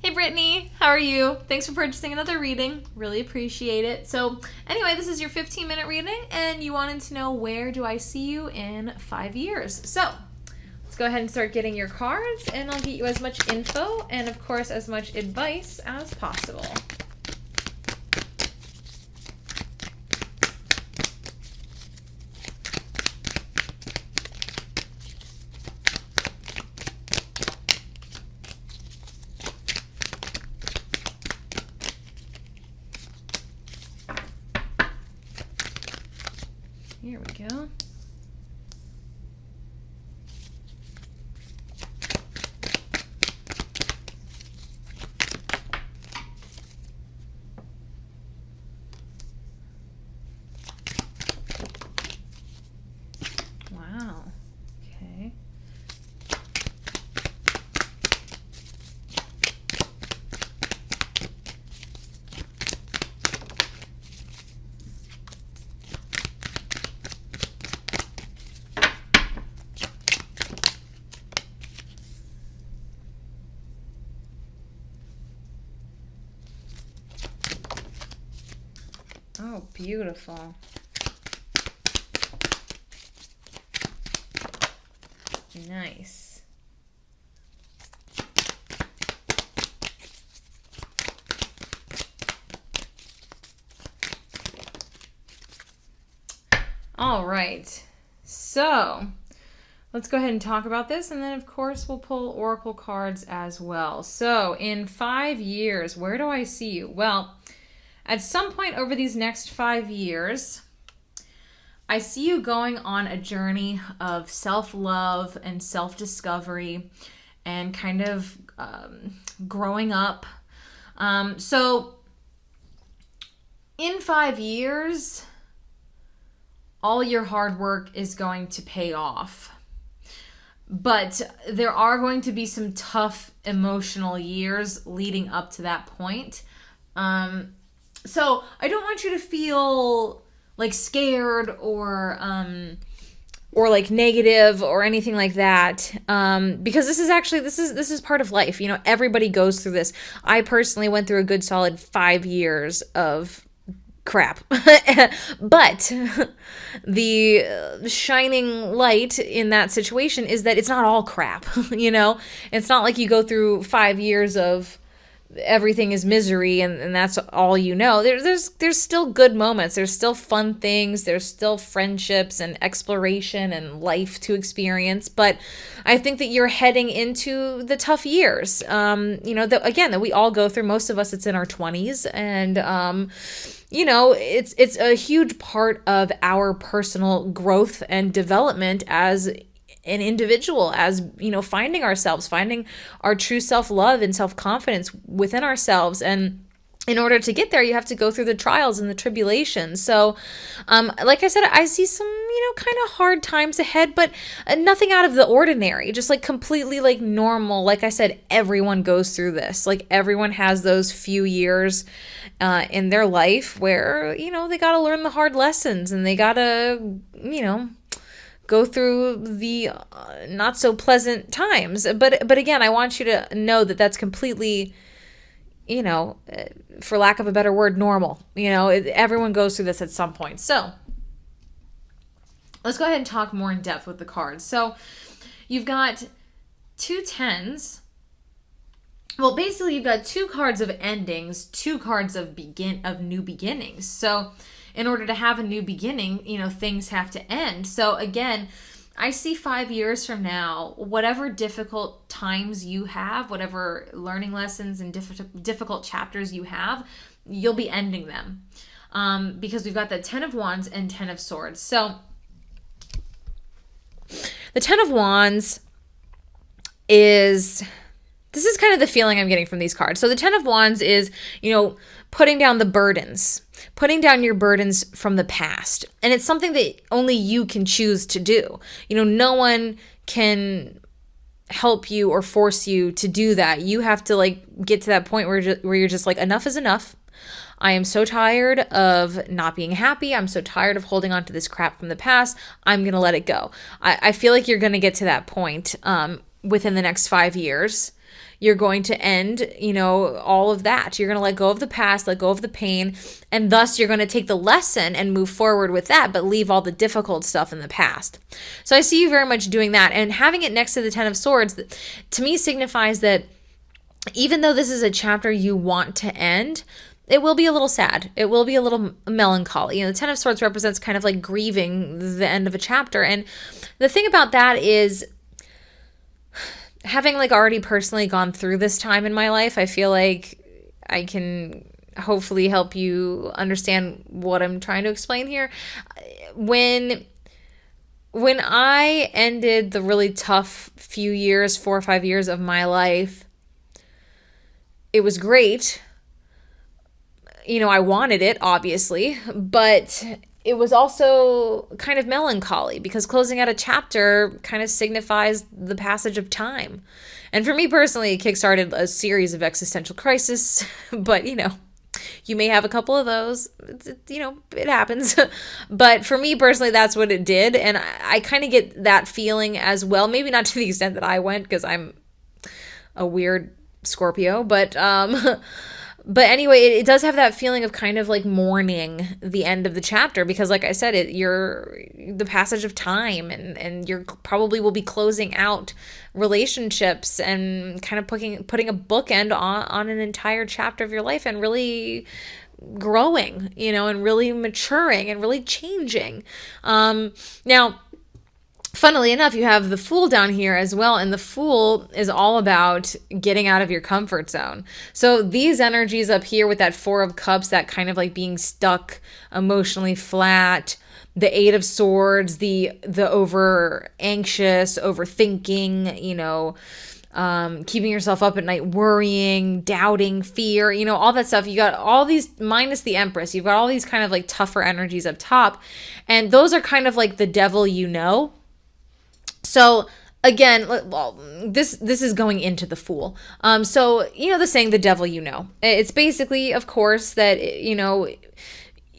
Hey Brittney, how are you? Thanks for purchasing another reading. Really appreciate it. So anyway, this is your 15-minute reading and you wanted to know where do I see you in 5 years. So let's go ahead and start getting your cards and I'll get you as much info and of course as much advice as possible. Here we go. Wow. Okay. Oh, beautiful. Nice. All right. So let's go ahead and talk about this. And then, of course, we'll pull oracle cards as well. So in 5 years, where do I see you? Well, at some point over these next 5 years, I see you going on a journey of self-love and self-discovery and kind of growing up. So in 5 years, all your hard work is going to pay off. But there are going to be some tough emotional years leading up to that point. So I don't want you to feel like scared or like negative or anything like that. Because this is part of life. You know, everybody goes through this. I personally went through a good solid 5 years of crap. But the shining light in that situation is that it's not all crap. You know, it's not like you go through 5 years of everything is misery and that's all you know. There's still good moments. There's still fun things. There's still friendships and exploration and life to experience. But I think that you're heading into the tough years. You know, that we all go through. Most of us, it's in our 20s. And, you know, it's a huge part of our personal growth and development as an individual, as, you know, finding ourselves, finding our true self-love and self-confidence within ourselves. And in order to get there, you have to go through the trials and the tribulations. So, like I said, I see some, you know, kind of hard times ahead, but nothing out of the ordinary, just like completely like normal. Like I said, everyone goes through this. Like everyone has those few years in their life where, you know, they got to learn the hard lessons and they got to, you know, go through the not so pleasant times. But again, I want you to know that that's completely, you know, for lack of a better word, normal. You know, everyone goes through this at some point. So let's go ahead and talk more in depth with the cards. So you've got 2 tens. Well, basically you've got 2 cards of endings, 2 cards of new beginnings. So in order to have a new beginning, you know, things have to end. So again, I see 5 years from now, whatever difficult times you have, whatever learning lessons and difficult chapters you have, you'll be ending them. Because we've got the 10 of Wands and 10 of Swords. So the 10 of Wands is... this is kind of the feeling I'm getting from these cards. So the 10 of Wands is, you know, putting down the burdens, putting down your burdens from the past. And it's something that only you can choose to do. You know, no one can help you or force you to do that. You have to like get to that point where you're just like, enough is enough. I am so tired of not being happy. I'm so tired of holding on to this crap from the past. I'm going to let it go. I feel like you're going to get to that point within the next 5 years. You're going to end, all of that. You're going to let go of the past, let go of the pain, and thus you're going to take the lesson and move forward with that, but leave all the difficult stuff in the past. So I see you very much doing that. And having it next to the Ten of Swords, to me, signifies that even though this is a chapter you want to end, it will be a little sad. It will be a little melancholy. The Ten of Swords represents kind of like grieving the end of a chapter. And the thing about that is, having like already personally gone through this time in my life, I feel like I can hopefully help you understand what I'm trying to explain here. When I ended the really tough few years, 4 or 5 years of my life, it was great. I wanted it, obviously, but it was also kind of melancholy because closing out a chapter kind of signifies the passage of time. And for me personally, it kickstarted a series of existential crises, but you may have a couple of those, it happens. But for me personally, that's what it did. And I kind of get that feeling as well, maybe not to the extent that I went because I'm a weird Scorpio, but anyway, it does have that feeling of kind of like mourning the end of the chapter because, like I said, you're the passage of time, and you're probably will be closing out relationships and kind of putting a bookend on an entire chapter of your life and really growing, and really maturing and really changing. Now, funnily enough, you have the Fool down here as well, and the Fool is all about getting out of your comfort zone. So these energies up here with that Four of Cups, that kind of like being stuck, emotionally flat, the Eight of Swords, the over anxious, overthinking, keeping yourself up at night, worrying, doubting, fear, all that stuff. You got all these, minus the Empress, you've got all these kind of like tougher energies up top, and those are kind of like the devil So again, this is going into the Fool. So, the saying, the devil It's basically, of course, that,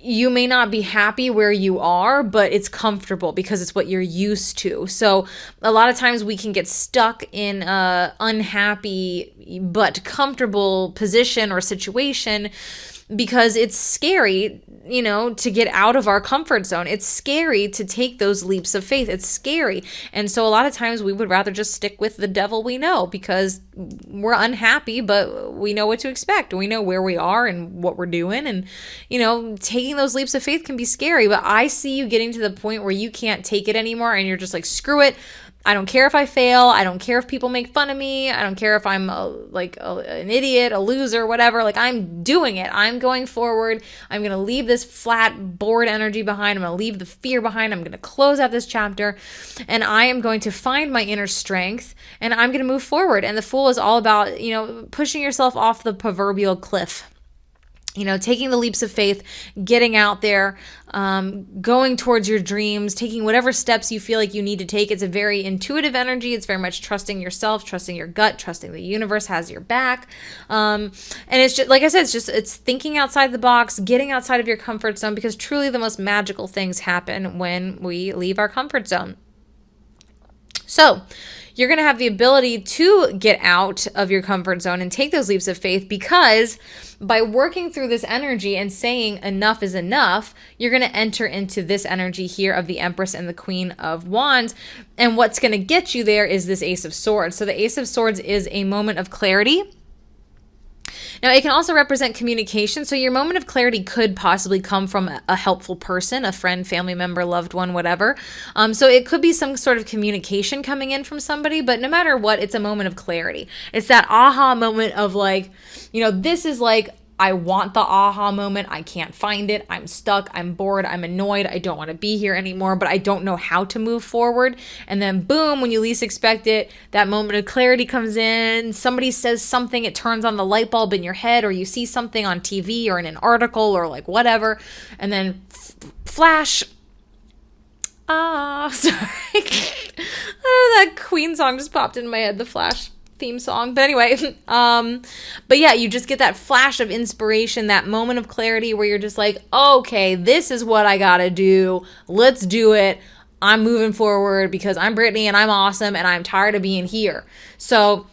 you may not be happy where you are, but it's comfortable because it's what you're used to. So a lot of times we can get stuck in a unhappy but comfortable position or situation because it's scary, to get out of our comfort zone. It's scary to take those leaps of faith. It's scary. And so a lot of times we would rather just stick with the devil we know because we're unhappy, but we know what to expect. We know where we are and what we're doing. And, taking those leaps of faith can be scary, but I see you getting to the point where you can't take it anymore and you're just like, screw it. I don't care if I fail. I don't care if people make fun of me. I don't care if I'm an idiot, a loser, whatever. Like, I'm doing it. I'm going forward. I'm going to leave this flat, bored energy behind. I'm going to leave the fear behind. I'm going to close out this chapter, and I am going to find my inner strength, and I'm going to move forward. And the Fool is all about, pushing yourself off the proverbial cliff. Taking the leaps of faith, getting out there, going towards your dreams, taking whatever steps you feel like you need to take. It's a very intuitive energy. It's very much trusting yourself, trusting your gut, trusting the universe has your back. And it's just, like I said, it's thinking outside the box, getting outside of your comfort zone, because truly the most magical things happen when we leave our comfort zone. So you're going to have the ability to get out of your comfort zone and take those leaps of faith, because by working through this energy and saying enough is enough, you're going to enter into this energy here of the Empress and the Queen of Wands. And what's going to get you there is this Ace of Swords. So the Ace of Swords is a moment of clarity. Now, it can also represent communication. So your moment of clarity could possibly come from a helpful person, a friend, family member, loved one, whatever. So it could be some sort of communication coming in from somebody, but no matter what, it's a moment of clarity. It's that aha moment of like, this is like, I want the aha moment. I can't find it. I'm stuck. I'm bored. I'm annoyed. I don't want to be here anymore, but I don't know how to move forward. And then boom, when you least expect it, that moment of clarity comes in. Somebody says something, it turns on the light bulb in your head, or you see something on TV or in an article or like whatever. And then flash. Sorry. That Queen song just popped into my head, the Flash theme song. But anyway, but yeah, you just get that flash of inspiration, that moment of clarity where you're just like, okay, this is what I gotta do. Let's do it. I'm moving forward because I'm Brittney and I'm awesome and I'm tired of being here. So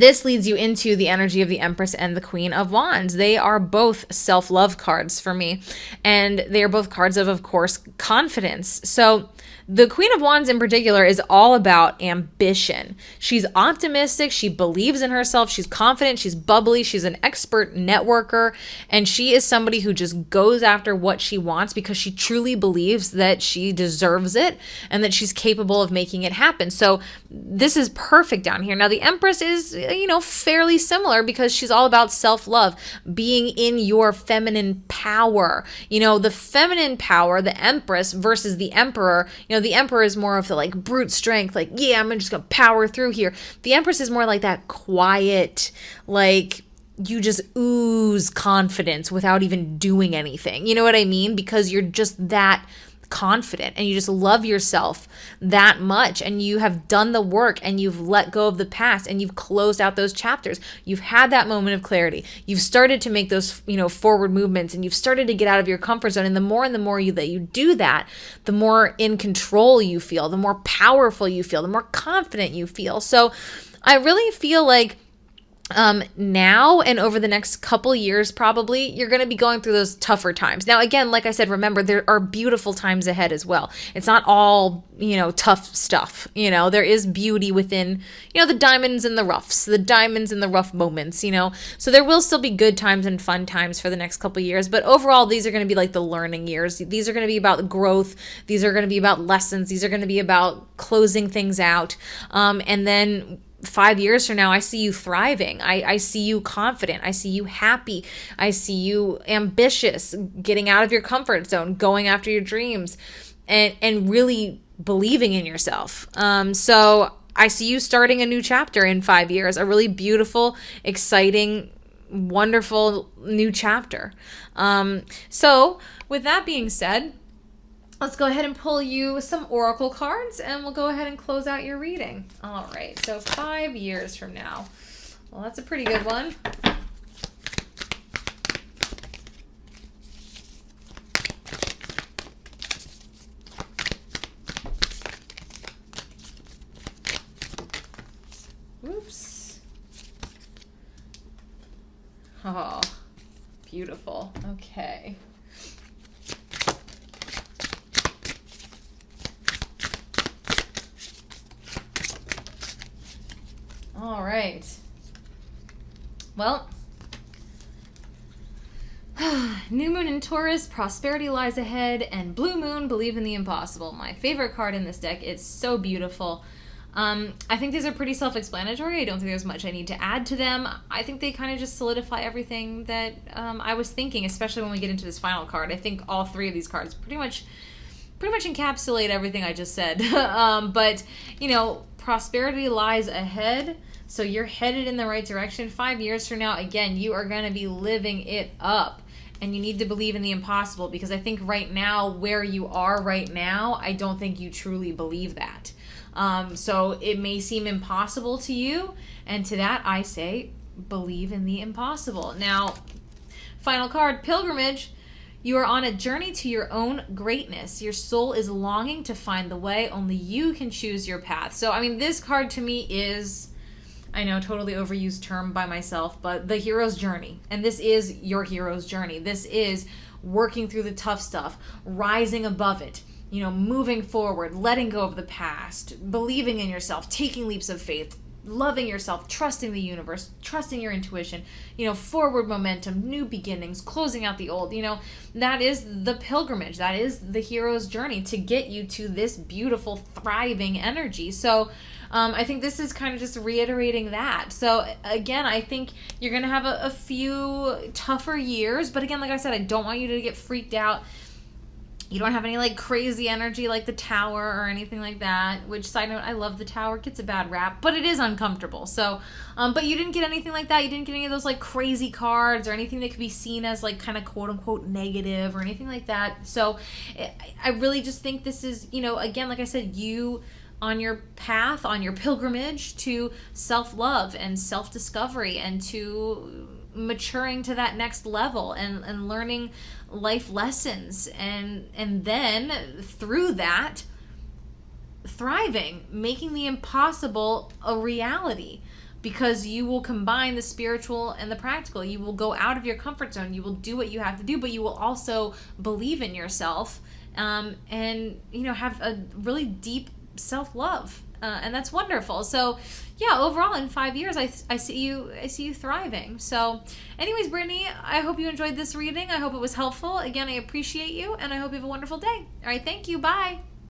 this leads you into the energy of the Empress and the Queen of Wands. They are both self-love cards for me, and they are both cards of course, confidence. So the Queen of Wands in particular is all about ambition. She's optimistic. She believes in herself. She's confident. She's bubbly. She's an expert networker. And she is somebody who just goes after what she wants because she truly believes that she deserves it and that she's capable of making it happen. So this is perfect down here. Now, the Empress is, fairly similar because she's all about self-love, being in your feminine power. The feminine power, the Empress versus the Emperor, the Emperor is more of the like brute strength, like, yeah, I'm just gonna power through here. The Empress is more like that quiet, like you just ooze confidence without even doing anything. You know what I mean? Because you're just that confident and you just love yourself that much, and you have done the work and you've let go of the past and you've closed out those chapters. You've had that moment of clarity. You've started to make those, forward movements, and you've started to get out of your comfort zone. And the more that you do that, the more in control you feel, the more powerful you feel, the more confident you feel. So I really feel like now and over the next couple years, probably, you're going to be going through those tougher times. Now, again, like I said, remember, there are beautiful times ahead as well. It's not all, tough stuff. There is beauty within, the diamonds and the roughs, the diamonds and the rough moments, So there will still be good times and fun times for the next couple years. But overall, these are going to be like the learning years. These are going to be about growth. These are going to be about lessons. These are going to be about closing things out. And then 5 years from now, I see you thriving. I see you confident. I see you happy. I see you ambitious, getting out of your comfort zone, going after your dreams, and really believing in yourself. So I see you starting a new chapter in 5 years, a really beautiful, exciting, wonderful new chapter. So with that being said, let's go ahead and pull you some oracle cards, and we'll go ahead and close out your reading. All right, so 5 years from now. Well, that's a pretty good one. Oops. Oh, beautiful. Okay. All right. Well, new moon in Taurus, prosperity lies ahead, and blue moon, believe in the impossible. My favorite card in this deck. It's so beautiful. I think these are pretty self-explanatory. I don't think there's much I need to add to them. I think they kind of just solidify everything that I was thinking, especially when we get into this final card. I think all three of these cards pretty much encapsulate everything I just said. But, prosperity lies ahead. So you're headed in the right direction. 5 years from now, again, you are going to be living it up. And you need to believe in the impossible, because I think right now, where you are right now, I don't think you truly believe that. So it may seem impossible to you. And to that, I say, believe in the impossible. Now, final card, pilgrimage. You are on a journey to your own greatness. Your soul is longing to find the way. Only you can choose your path. So, this card to me is, I know, totally overused term by myself, but the hero's journey. And this is your hero's journey. This is working through the tough stuff, rising above it, moving forward, letting go of the past, believing in yourself, taking leaps of faith, loving yourself, trusting the universe, trusting your intuition, forward momentum, new beginnings, closing out the old, that is the pilgrimage. That is the hero's journey to get you to this beautiful, thriving energy. So I think this is kind of just reiterating that. So again, I think you're going to have a few tougher years, but again, like I said, I don't want you to get freaked out. You don't have any like crazy energy like the Tower or anything like that, which, side note, I love the Tower. It gets a bad rap, but it is uncomfortable. So, but you didn't get anything like that. You didn't get any of those like crazy cards or anything that could be seen as like kind of quote unquote negative or anything like that. So I really just think this is, again, like I said, you on your path, on your pilgrimage to self-love and self-discovery and to maturing to that next level and learning life lessons, and then through that, thriving, making the impossible a reality. because you will combine the spiritual and the practical. You will go out of your comfort zone. You will do what you have to do, but you will also believe in yourself, and have a really deep self-love, and that's wonderful. So yeah, overall in 5 years, I see you thriving. So anyways, Brittney, I hope you enjoyed this reading. I hope it was helpful. Again, I appreciate you, and I hope you have a wonderful day. All right, thank you. Bye.